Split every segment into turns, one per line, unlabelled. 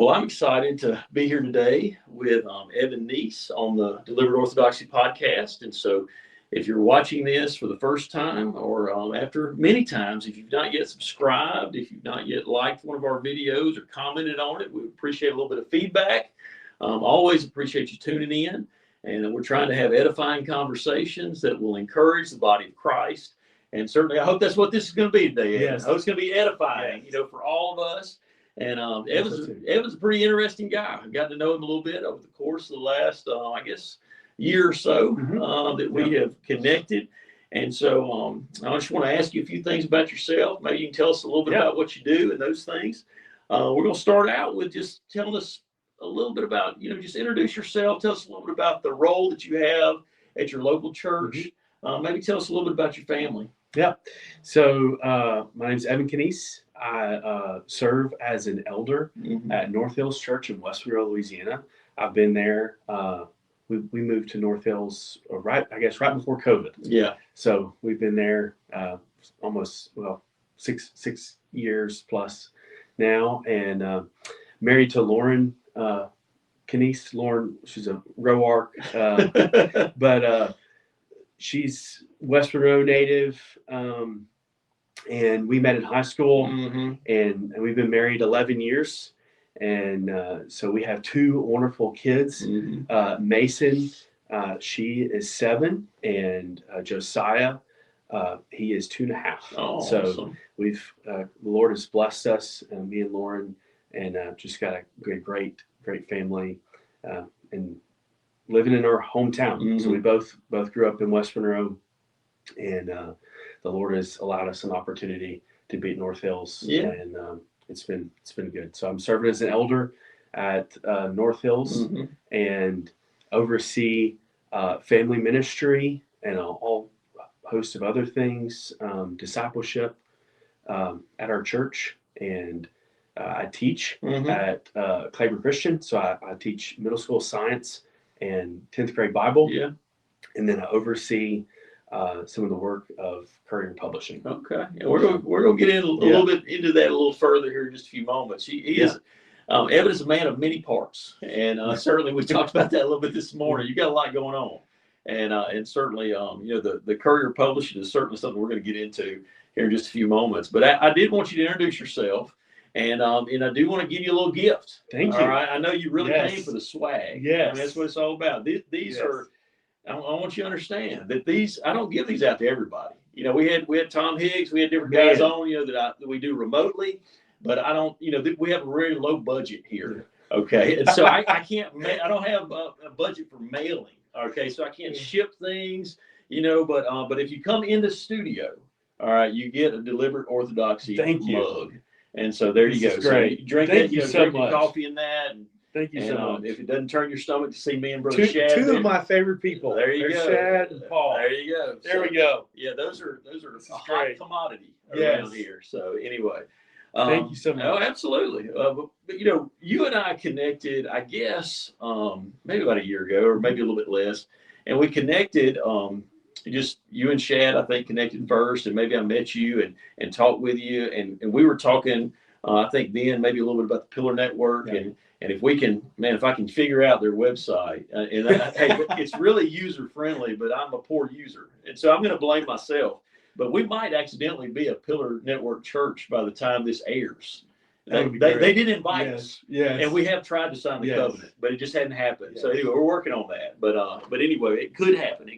Well, I'm excited to be here today with Evan Knies on the Delivered Orthodoxy podcast. And so if you're watching this for the first time or after many times, if you've not yet subscribed, if you've not yet liked one of our videos or commented on it, we appreciate a little bit of feedback. Always appreciate you tuning in. And we're trying to have edifying conversations that will encourage the body of Christ. And certainly, I hope that's what this is going to be today. Evan.
Yes.
I hope it's going to be edifying,
Yes.
For all of us. And Evan's a pretty interesting guy. I've gotten to know him a little bit over the course of the last, year or so that we have connected. And so I just want to ask you a few things about yourself. Maybe you can tell us a little bit about what you do and those things. We're going to start out with just telling us a little bit about, just introduce yourself. Tell us a little bit about the role that you have at your local church. Maybe tell us a little bit about your family.
Yeah. So my name is Evan Knies. I serve as an elder at North Hills Church in West Monroe, Louisiana. I've been there. We moved to North Hills right before COVID.
Yeah.
So we've been there almost 6 years plus now, and married to Lauren Knies. Lauren, she's a Roark, but she's West Monroe native. And we met in high school, and we've been married 11 years. And so we have two wonderful kids. Mason, she is 7, and Josiah, he is 2.5.
Oh,
so
awesome.
We've the Lord has blessed us, me and Lauren, and just got a great family, and living in our hometown. So we both grew up in West Monroe, and the Lord has allowed us an opportunity to be at North Hills, and it's been good. So I'm serving as an elder at North Hills and oversee family ministry and a whole host of other things, discipleship at our church, and I teach at Courier Christian. So I teach middle school science and 10th grade Bible, and then I oversee some of the work of Courier Publishing.
Okay, and we're gonna get in a little bit into that a little further here in just a few moments. He is Evan is a man of many parts, and certainly we talked about that a little bit this morning. You got a lot going on, and certainly the Courier Publishing is certainly something we're going to get into here in just a few moments. But I did want you to introduce yourself, and I do want to give you a little gift.
Thank you.
All right, I know you really came for the swag.
Yes,
that's what it's all about. These are. I want you to understand that I don't give these out to everybody. We had Tom Higgs, we had different guys on, that we do remotely, but I don't, we have a very low budget here. Okay. And so I can't, I don't have a budget for mailing. Okay. So I can't ship things, but if you come in the studio, all right, you get a Delivered Orthodoxy mug. And so there you go.
This is great.
So you drink
Thank
that,
you so
drink
much.
your coffee in that.
Thank you so much.
If it doesn't turn your stomach to see me and Brother Shad.
Two of my favorite people.
There you go.
Shad and Paul.
There you go.
There we go.
Yeah, those are a hot
great.
Commodity around here. So anyway.
Thank you so much.
Oh, absolutely. But you and I connected, I guess, maybe about a year ago or maybe a little bit less. And we connected, just you and Shad, I think, connected first. And maybe I met you and talked with you. And we were talking, I think then maybe a little bit about the Pillar Network. And if I can figure out their website, it's really user friendly, but I'm a poor user. And so I'm going to blame myself. But we might accidentally be a Pillar Network church by the time this airs. They did invite us.
Yes.
And we have tried to sign the covenant, but it just hadn't happened. So anyway, we're working on that. But anyway, it could happen.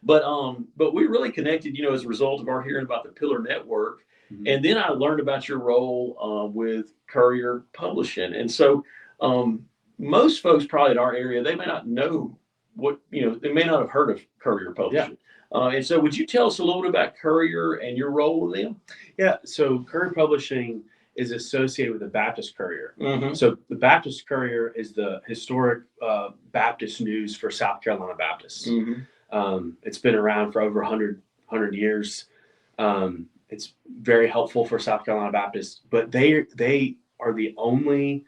But we really connected, as a result of our hearing about the Pillar Network. And then I learned about your role with Courier Publishing. And so most folks probably in our area, they may not know they may not have heard of Courier Publishing. And so would you tell us a little bit about Courier and your role with them?
Yeah, so Courier Publishing is associated with the Baptist Courier. So the Baptist Courier is the historic Baptist news for South Carolina Baptists. It's been around for over 100 years. It's very helpful for South Carolina Baptists, but they are the only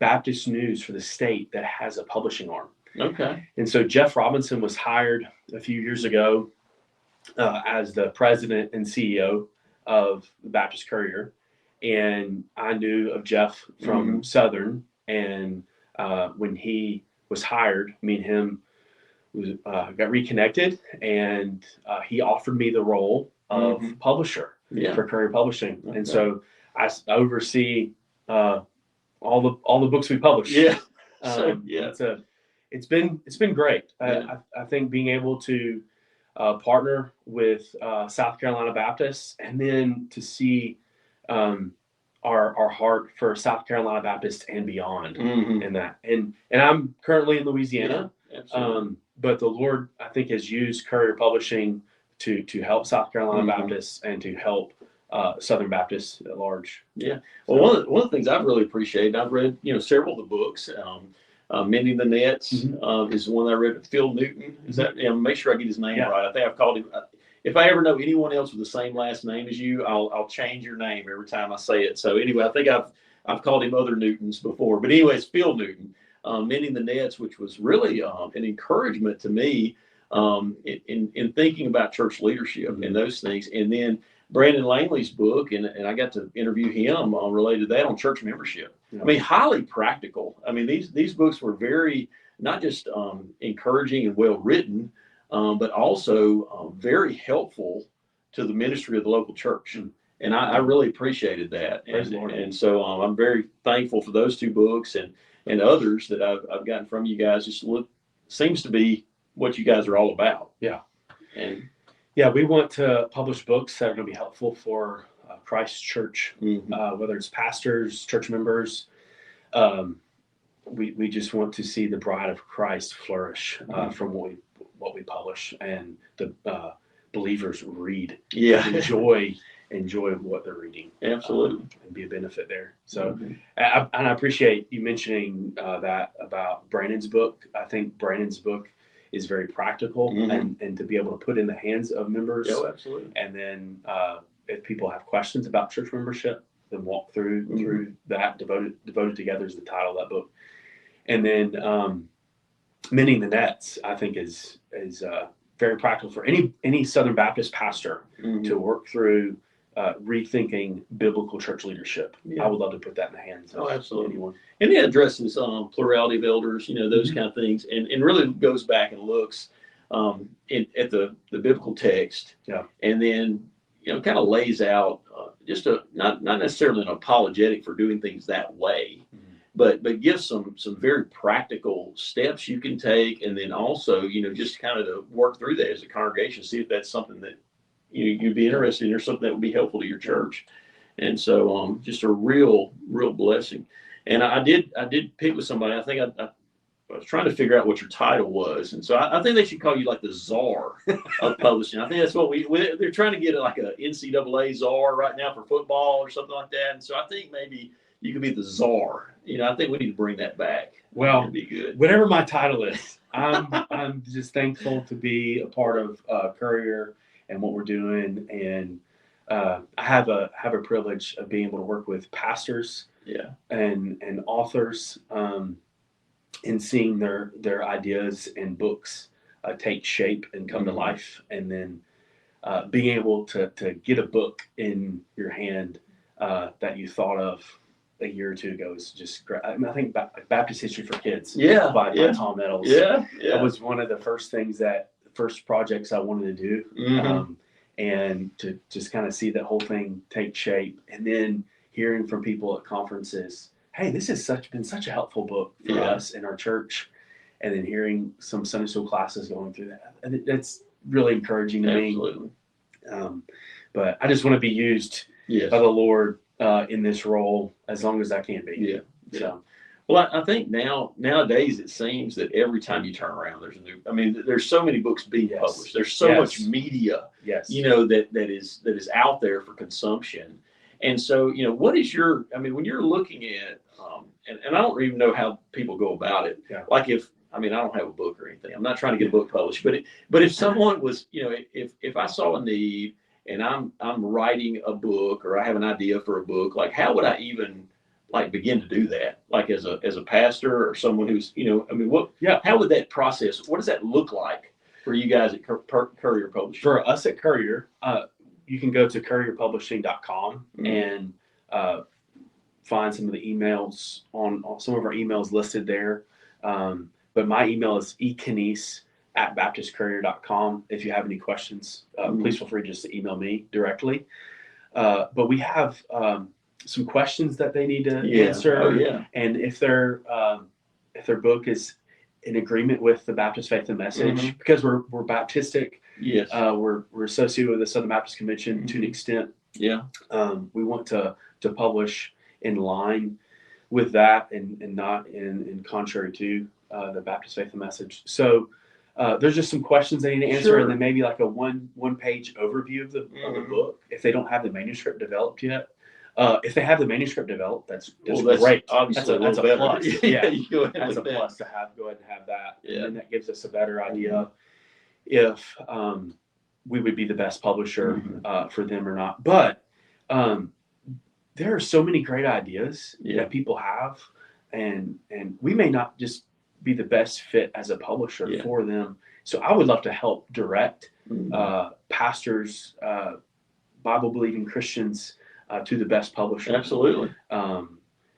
Baptist news for the state that has a publishing arm.
Okay.
And so Jeff Robinson was hired a few years ago as the president and CEO of the Baptist Courier. And I knew of Jeff from Southern, and when he was hired, me and him got reconnected, and he offered me the role of publisher for Courier Publishing. And so I oversee all the books we publish. It's been great. I think being able to partner with South Carolina Baptists, and then to see our heart for South Carolina Baptists and beyond in that. And I'm currently in Louisiana, but the Lord, I think, has used Courier Publishing to help South Carolina Baptists and to help Southern Baptists at large.
Yeah. Well, one of the things I've really appreciated, I've read several of the books. Mending the Nets is one that I read. Phil Newton, is that? Make sure I get his name right. I think I've called him. If I ever know anyone else with the same last name as you, I'll change your name every time I say it. So anyway, I think I've called him other Newtons before. But anyway, it's Phil Newton, Mending the Nets, which was really an encouragement to me in thinking about church leadership and those things. And then Brandon Langley's book, and I got to interview him related to that on church membership. I mean, highly practical. I mean, these books were very, not just encouraging and well written, but also very helpful to the ministry of the local church. And I really appreciated that. And so I'm very thankful for those two books and others that I've gotten from you guys. Just seems to be what you guys are all about.
Yeah.
And
we want to publish books that are going to be helpful for Christ Church, whether it's pastors, church members. We just want to see the bride of Christ flourish from what we publish, and the believers read. Enjoy what they're reading.
Absolutely.
And be a benefit there. So, and I appreciate you mentioning that about Brandon's book. I think Brandon's book is very practical and to be able to put in the hands of members.
Absolutely.
And then if people have questions about church membership, then walk through that. Devoted Together is the title of that book. And then Mending the Nets, I think, is very practical for any Southern Baptist pastor to work through rethinking biblical church leadship. I would love to put that in the hands of anyone.
And it addresses plurality of elders, those kind of things, and really goes back and looks at the biblical text, and then kind of lays out just not necessarily an apologetic for doing things that way, but gives some very practical steps you can take, and then also just kind of to work through that as a congregation, see if that's something that you'd be interested in or something that would be helpful to your church. And so just a real blessing. And I did pick with somebody. I think I was trying to figure out what your title was, and so I think they should call you like the Czar of publishing. I think that's what they're trying to get like a NCAA Czar right now for football or something like that. And so I think maybe you could be the Czar. I think we need to bring that back.
Well,
it'd be good.
Whatever my title is, I'm just thankful to be a part of Courier and what we're doing, and I have a privilege of being able to work with pastors, and authors, and seeing their ideas and books take shape and come to life, and then being able to get a book in your hand that you thought of a year or two ago is just great. I mean, I think Baptist History for Kids by Tom Nettles. That was one of the first projects I wanted to do. And to just kind of see that whole thing take shape, and then hearing from people at conferences, hey, this has been such a helpful book for us in our church, and then hearing some Sunday school classes going through that. And it's really encouraging to me. But I just want to be used by the Lord in this role as long as I can be.
Well, I think nowadays it seems that every time you turn around, there's a new. I mean, there's so many books being published. There's so much media, that is out there for consumption. And so, what is your? I mean, when you're looking at, and I don't even know how people go about it. Like I don't have a book or anything. I'm not trying to get a book published, but if someone was, if I saw a need and I'm writing a book, or I have an idea for a book, like how would I even begin to do that, like as a pastor or someone who's, how would that process, what does that look like for you guys at Courier Publishing?
For us at Courier, you can go to courierpublishing.com and find some of the emails on some of our emails listed there. But my email is eknies@baptistcourier.com. If you have any questions, please feel free just to email me directly. But we have some questions that they need to answer.
Oh, yeah.
And if their book is in agreement with the Baptist faith and message, because we're Baptistic,
Yes.
we're associated with the Southern Baptist Convention to an extent.
Yeah.
We want to publish in line with that and not in contrary to the Baptist faith and message. So there's just some questions they need to answer,
Sure.
and then maybe like a one-page overview of the book if they don't have the manuscript developed yet. If they have the manuscript developed, that's great.
Obviously,
that's a plus.
Yeah, you go ahead
That's a
with
plus to go ahead and have that.
Yeah.
And then that gives us a better idea if we would be the best publisher for them or not. But there are so many great ideas that people have, and we may not just be the best fit as a publisher for them. So I would love to help direct pastors, Bible-believing Christians to the best publisher.
Absolutely.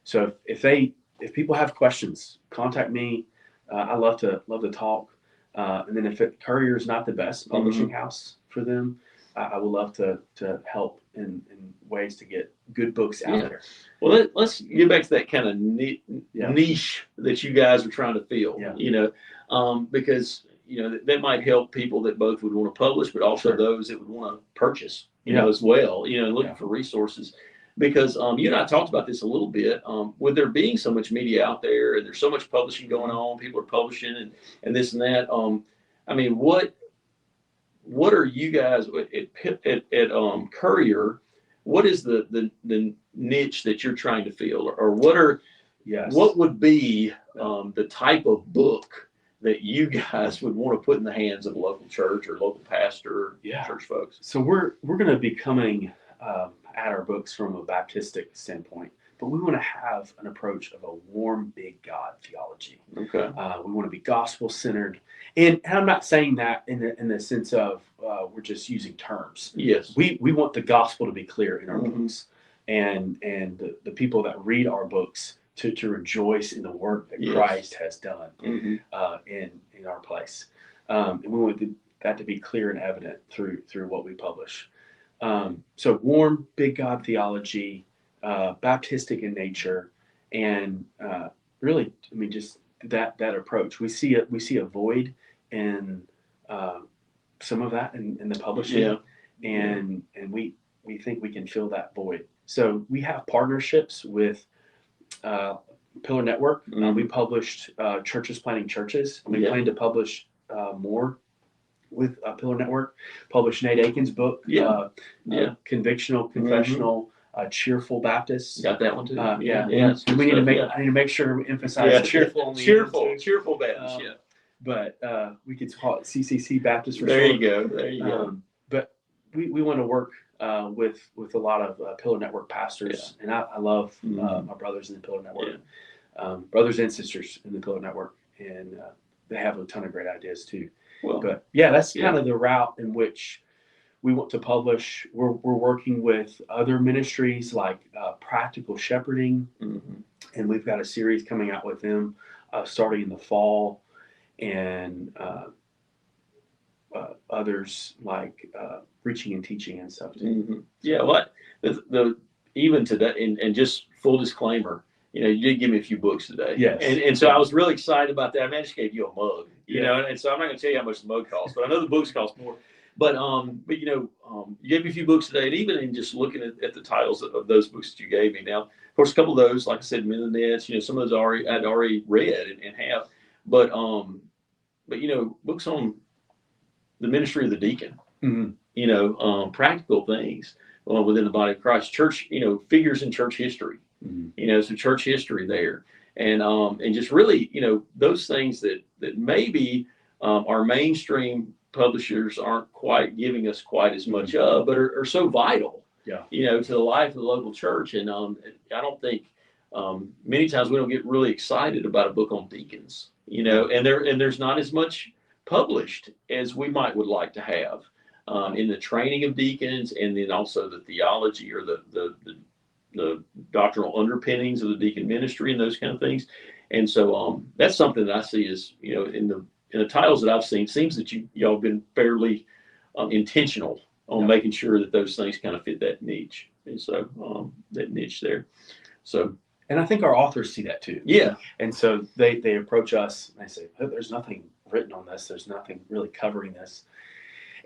So if people have questions, contact me. I love to talk. And then if Courier is not the best publishing house for them, I would love to help in ways to get good books out there.
Well, let's get back to that kind of niche that you guys are trying to fill.
Yeah.
Because that might help people that both would want to publish, but also those that would want to purchase, as well. Looking for resources. Because you and I talked about this a little bit. With there being so much media out there, and there's so much publishing going on, people are publishing and this and that. I mean, what are you guys at Courier? What is the niche that you're trying to fill, or what would be the type of book that you guys would want to put in the hands of a local church or local pastor or church folks?
So we're going to be coming at our books from a Baptistic standpoint, but we want to have an approach of a warm, big God theology.
Okay.
We want to be gospel centered, and I'm not saying that in the sense of we're just using terms.
Yes.
We want the gospel to be clear in our books, and the people that read our books to rejoice in the work that Christ has done in our place, and we want that to be clear and evident through what we publish. So warm, big God theology, Baptistic in nature, and really, I mean, just that approach. We see a void in some of that in the publishing, and we think we can fill that void. So we have partnerships with Pillar Network. We published Churches Planting Churches. We plan to publish more with Pillar Network. Published Nate Aiken's book, Convictional, Confessional, Cheerful Baptists.
Got that one too.
I need to make sure we emphasize cheerful.
Cheerful Baptist.
But we could call it CCC Baptist for
There
short.
There you go.
But we want to work with a lot of Pillar Network pastors, and I love my brothers in the Pillar Network, brothers and sisters in the Pillar Network, and they have a ton of great ideas too.
Well,
but that's kind of the route in which we want to publish. We're working with other ministries like Practical Shepherding, and we've got a series coming out with them starting in the fall, and others like Preaching and Teaching and stuff too.
Yeah, what even today, and just full disclaimer, you did give me a few books today.
Yes.
And so I was really excited about that. I just gave you a mug, and so I'm not going to tell you how much the mug costs, but I know the books cost more. But you gave me a few books today, and even in just looking at the titles of those books that you gave me. Now, of course, a couple of those, like I said, Men in the Nets, some of those I'd already read and have. But books on the ministry of the deacon, practical things within the body of Christ, church, figures in church history. Some church history there, and just really, those things that maybe our mainstream publishers aren't quite giving us quite as much of, but are so vital, to the life of the local church. And I don't think many times we don't get really excited about a book on deacons, and there's not as much published as we would like to have in the training of deacons, and then also the theology or the the doctrinal underpinnings of the deacon ministry and those kind of things. And so that's something that I see is, in the titles that I've seen, seems that y'all have been fairly intentional on making sure that those things kind of fit that niche. And so that niche there. So,
and I think our authors see that too.
Yeah.
And so they approach us and they say, oh, there's nothing written on this. There's nothing really covering this.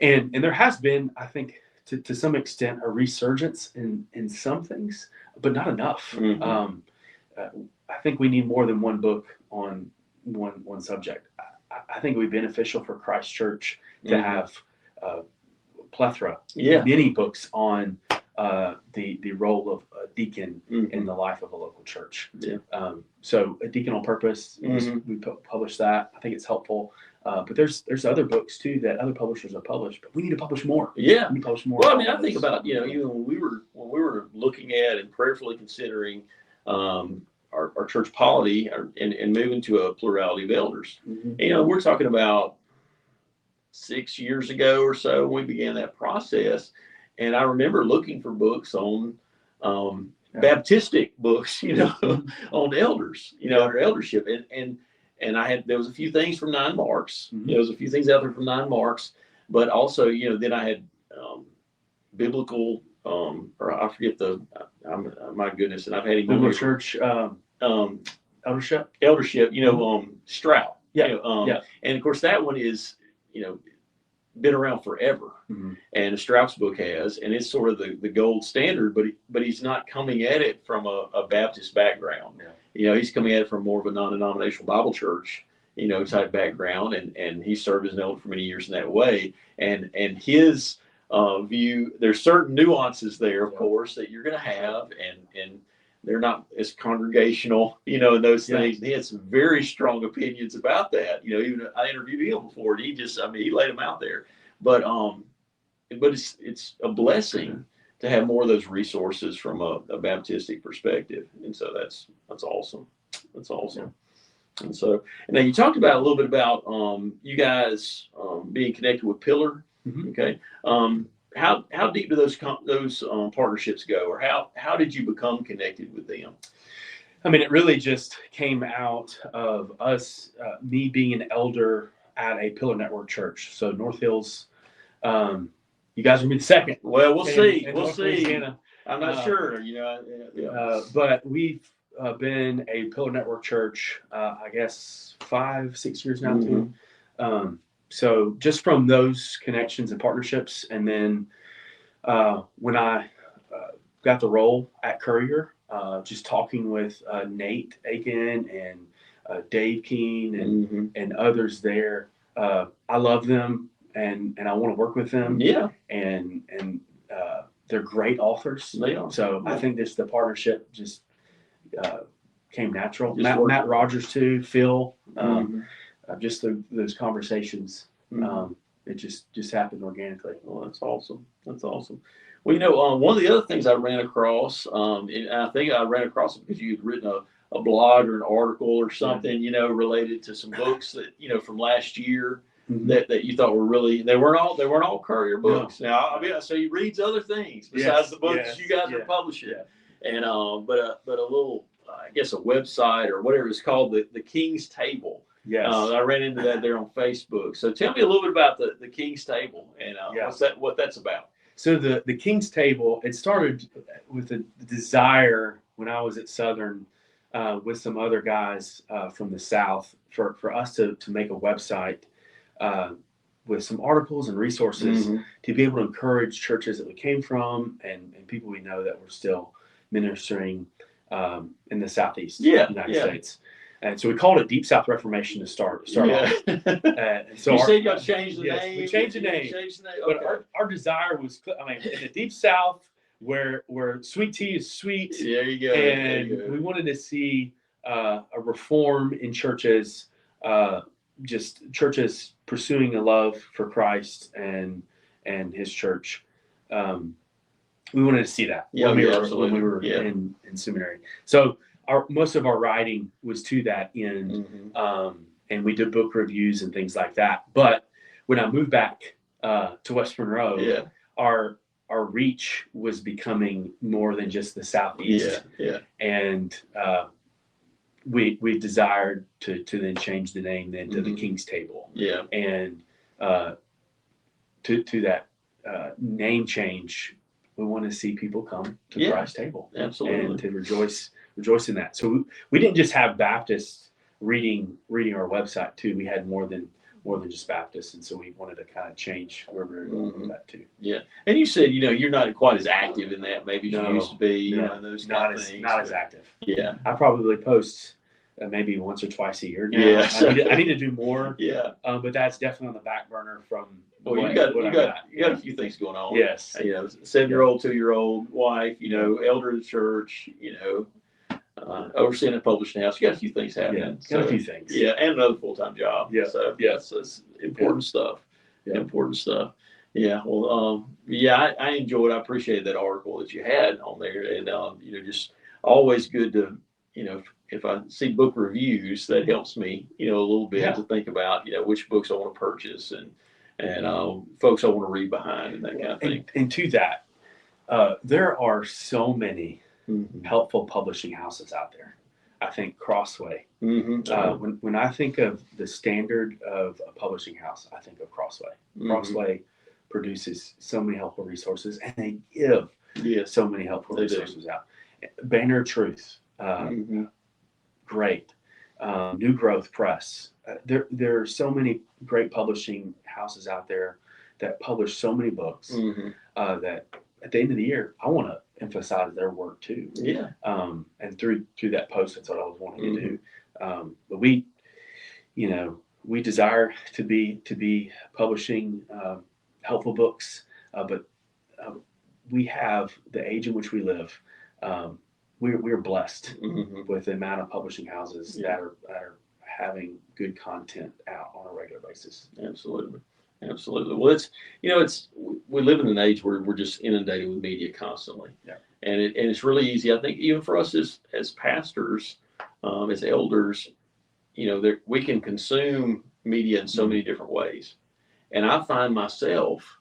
And there has been, I think, to some extent, a resurgence in some things, but not enough.
Mm-hmm.
I think we need more than one book on one subject. I think it would be beneficial for Christ Church to have a plethora, many books on the role of a deacon in the life of a local church. Yeah. So A Deacon on Purpose, we published that. I think it's helpful. But there's other books too that other publishers have published, but we need to publish more.
Yeah.
We need to publish more.
Well, I mean, I think about, even when we were looking at and prayerfully considering our church polity and moving to a plurality of elders. Mm-hmm. We're talking about 6 years ago or so when we began that process. And I remember looking for books on Baptistic books, on elders, under eldership. And there was a few things from 9 Marks. Mm-hmm. There was a few things out there from 9 Marks, but also, then I had biblical, or I forget my goodness, and I've had him
Biblical Church eldership,
Stroud.
Yeah.
And of course that one is, been around forever. Mm-hmm. And Stroud's book has, and it's sort of the gold standard, but he's not coming at it from a Baptist background. Yeah. He's coming at it from more of a non-denominational Bible church, type background, and he served as an elder for many years in that way. And his view, there's certain nuances there, of course, that you're going to have, and they're not as congregational, and those things. And he had some very strong opinions about that. Even I interviewed him before, and he laid them out there. But it's a blessing to have more of those resources from a Baptistic perspective, and so that's awesome. That's awesome. Yeah. And so, and now you talked about a little bit about you guys being connected with Pillar. Mm-hmm. Okay. How deep do those partnerships go, or how did you become connected with them?
I mean, it really just came out of us, me being an elder at a Pillar Network church. So North Hills, you guys will be the second.
Well, we'll see. We'll see.
Louisiana.
I'm not sure.
But we've been a Pillar Network church, I guess 5-6 years now too. So just from those connections and partnerships, and then when I got the role at Courier, just talking with Nate Aiken and Dave Keene and others there, I love them and I want to work with them.
Yeah,
and they're great authors.
They are.
So I think the partnership just came natural. Matt Rogers too, Phil. Just those conversations, it just happened organically.
Well, that's awesome. That's awesome. Well, one of the other things I ran across, and I think I ran across it because you had written a blog or an article or something, related to some books that from last year that you thought were really they weren't all Courier books. No. Now, so he reads other things besides the books that you guys are publishing, and but a little, I guess, a website or whatever it's called, the King's Table.
Yes.
I ran into that there on Facebook. So tell me a little bit about the King's Table and what that's about.
So the King's Table, it started with a desire when I was at Southern with some other guys from the South for us to make a website with some articles and resources to be able to encourage churches that we came from and people we know that were still ministering in the Southeast United States. And so we called it Deep South Reformation to start off.
And so you said y'all changed the name.
We changed the name.
Okay.
But our desire was, in the Deep South, where sweet tea is sweet.
There you go.
And we wanted to see a reform in churches, just churches pursuing a love for Christ and His church. We wanted to see that when we were in seminary. So most of our writing was to that end, and we did book reviews and things like that. But when I moved back to West Monroe, our our reach was becoming more than just the Southeast.
Yeah.
And we desired to then change the name then to the King's Table.
Yeah.
And to that name change, we want to see people come to Christ's table.
Absolutely.
And to rejoice in that. So we didn't just have Baptists reading our website too. We had more than just Baptists, and so we wanted to kind of change where we were going with that too.
Yeah, and you said you're not quite as active in that maybe as you used to be. Those
not
kind of
as
things,
not as active.
Yeah,
I probably post maybe once or twice a year now.
Yeah,
I need to do more.
Yeah,
but that's definitely on the back burner from.
Well, you got a few things going on.
Yes,
7-year-old, 2-year-old wife. Elder of the church. Overseeing a publishing house. You got a few things happening.
Got a few things.
Yeah, and another full-time job.
Yeah.
So it's important stuff.
Yeah.
Important stuff. Yeah. Well, I enjoyed. I appreciated that article that you had on there, and just always good to if I see book reviews, that helps me a little bit to think about which books I want to purchase and folks I want to read behind and that kind of thing.
And to that, there are so many helpful publishing houses out there. I think Crossway. When I think of the standard of a publishing house, I think of Crossway. Crossway produces so many helpful resources, and they give so many helpful resources out. Banner of Truth, great. New Growth Press. There are so many great publishing houses out there that publish so many books that at the end of the year, I want to emphasize their work too.
Yeah.
And through that post, that's what I was wanting to do. But we desire to be publishing helpful books, but we have the age in which we live. We're blessed with the amount of publishing houses that are having good content out on a regular basis.
Absolutely. Well, we live in an age where we're just inundated with media constantly.
Yeah.
And it's really easy. I think even for us as pastors, as elders, we can consume media in so many different ways. And I find myself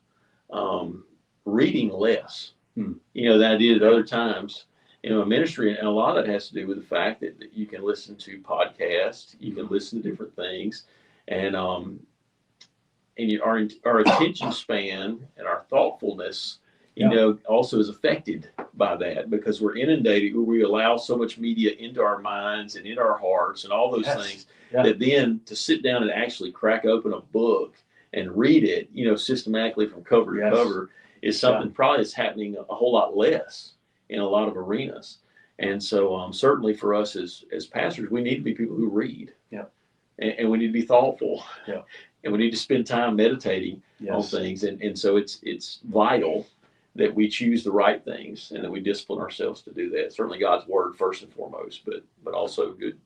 reading less, than I did at other times in my ministry. And a lot of that has to do with the fact that you can listen to podcasts, you can listen to different things, and our attention span and our thoughtfulness, also is affected by that because we're inundated. We allow so much media into our minds and in our hearts and all those things that then to sit down and actually crack open a book and read it, systematically from cover to cover is something probably that's happening a whole lot less in a lot of arenas. And so certainly for us as pastors, we need to be people who read.
Yeah.
And we need to be thoughtful.
Yeah.
And we need to spend time meditating on things. And so it's vital that we choose the right things and that we discipline ourselves to do that. Certainly God's word first and foremost, but also good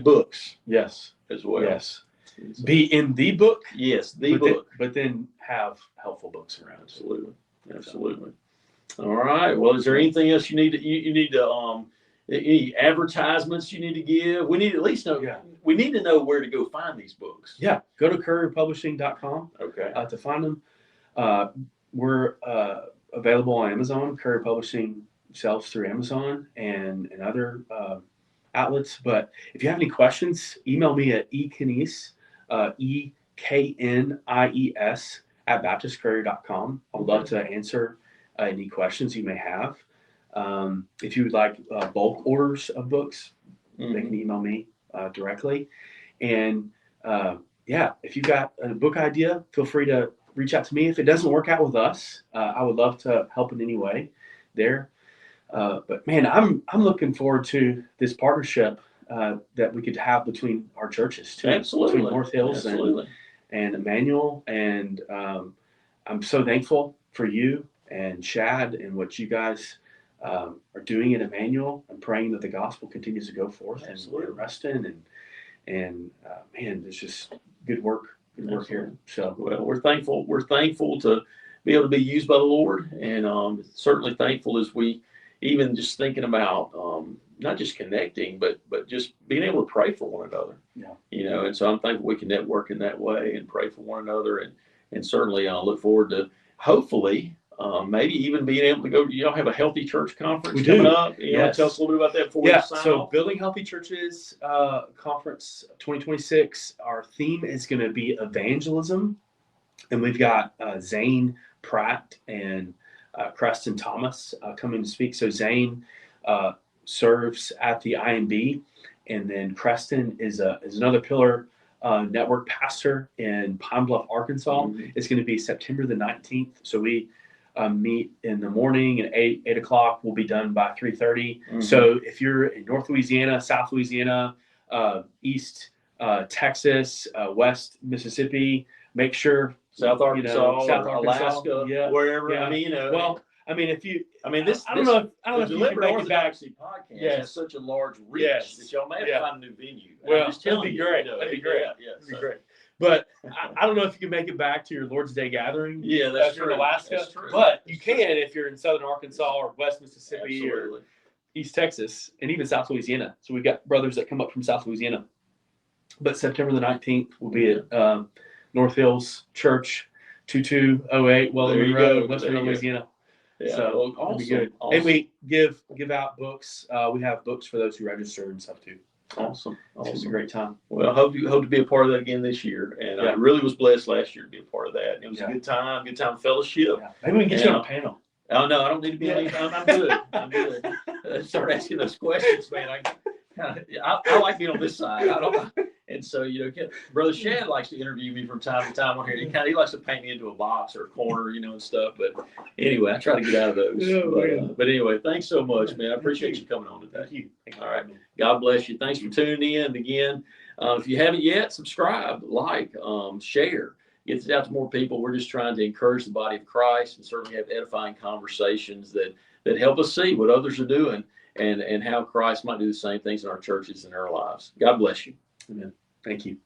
books.
Yes.
As well.
Yes. So, be in the book.
Yes, the book.
But then have helpful books around.
Absolutely. All right. Well, is there anything else you need to any advertisements you need to give? We need to at least know.
Yeah.
We need to know where to go find these books.
Yeah. Go to courierpublishing.com.
Okay.
To find them. We're available on Amazon. Courier Publishing sells through Amazon and other outlets. But if you have any questions, email me at eknies, EKNIES @baptistcourier.com. I'd love to answer any questions you may have. If you would like bulk orders of books, they can email me directly. And if you've got a book idea, feel free to reach out to me. If it doesn't work out with us, I would love to help in any way there. But man, I'm looking forward to this partnership that we could have between our churches too.
Absolutely.
Between North Hills and Emmanuel. And I'm so thankful for you and Shad and what you guys are doing at Emmanuel. I'm praying that the gospel continues to go forth and Reston and man, it's just good work here. So
well, we're thankful to be able to be used by the Lord, and certainly thankful as we even just thinking about not just connecting, but just being able to pray for one another.
Yeah.
And so I'm thankful we can network in that way and pray for one another, and certainly look forward to hopefully maybe even being able to go. Y'all have a Healthy Church conference
We do.
coming up. You know,
Yes.
tell us a little bit about that before we sign
So
off.
Building Healthy Churches Conference 2026, our theme is going to be evangelism. And we've got Zane Pratt and Preston Thomas coming to speak. So Zane serves at the IMB, and then Preston is another pillar network pastor in Pine Bluff, Arkansas.
Mhm.
It's going to be September the 19th. So we meet in the morning at 8 o'clock. We'll be done by 3:30.
Mhm.
So if you're in North Louisiana, South Louisiana, East Texas, West Mississippi, make sure
South Arkansas,
South
or
Arkansas,
Alaska,
yeah,
wherever.
yeah.
I mean, you know.
Well, I mean, if you,
I mean, this.
I don't know if you can
Deliberate
make it back.
Orthodoxy podcast
Yes.
has such a large reach
Yes.
that y'all may have
Yeah.
to find a new venue.
Well,
I'm just telling
that'd be
you,
great.
you know,
That'd be great.
Yeah,
That'd be
so-
great. But I don't know if you can make it back to your Lord's Day gathering.
Yeah, that's
from
true.
Alaska.
That's true.
But you can if you're in Southern Arkansas or West Mississippi or
Absolutely.
East Texas, and even South Louisiana. So we've got brothers that come up from South Louisiana. But September the 19th will be at North Hills Church, 2208
There
Wellerman
you
Road,
go.
West
There you go.
Louisiana.
Yeah,
So
well,
it'll
awesome.
be good.
Awesome.
And we give out books. We have books for those who register and stuff too.
Awesome.
It's just a
Awesome.
great time.
Well, I hope to be a part of that again this year. And I
Yeah.
really was blessed last year to be a part of that. It was
Yeah.
a good time fellowship.
Yeah. Maybe we can get you on a panel.
Oh, no, I don't need to be
Yeah.
anything. I'm good. I'm good. Start asking those questions, man. I like being on this side. I don't. And so, you know, Brother Shad likes to interview me from time to time on here. He likes to paint me into a box or a corner, you know, and stuff. But anyway, I try to get out of those.
Yeah, man.
But anyway, thanks so much, man. I appreciate you coming on today.
Thank you.
All right. God bless you. Thanks for tuning in. And again, if you haven't yet, subscribe, like, share. Get this out to more people. We're just trying to encourage the body of Christ and certainly have edifying conversations that help us see what others are doing and how Christ might do the same things in our churches and our lives. God bless you.
Amen. Thank you.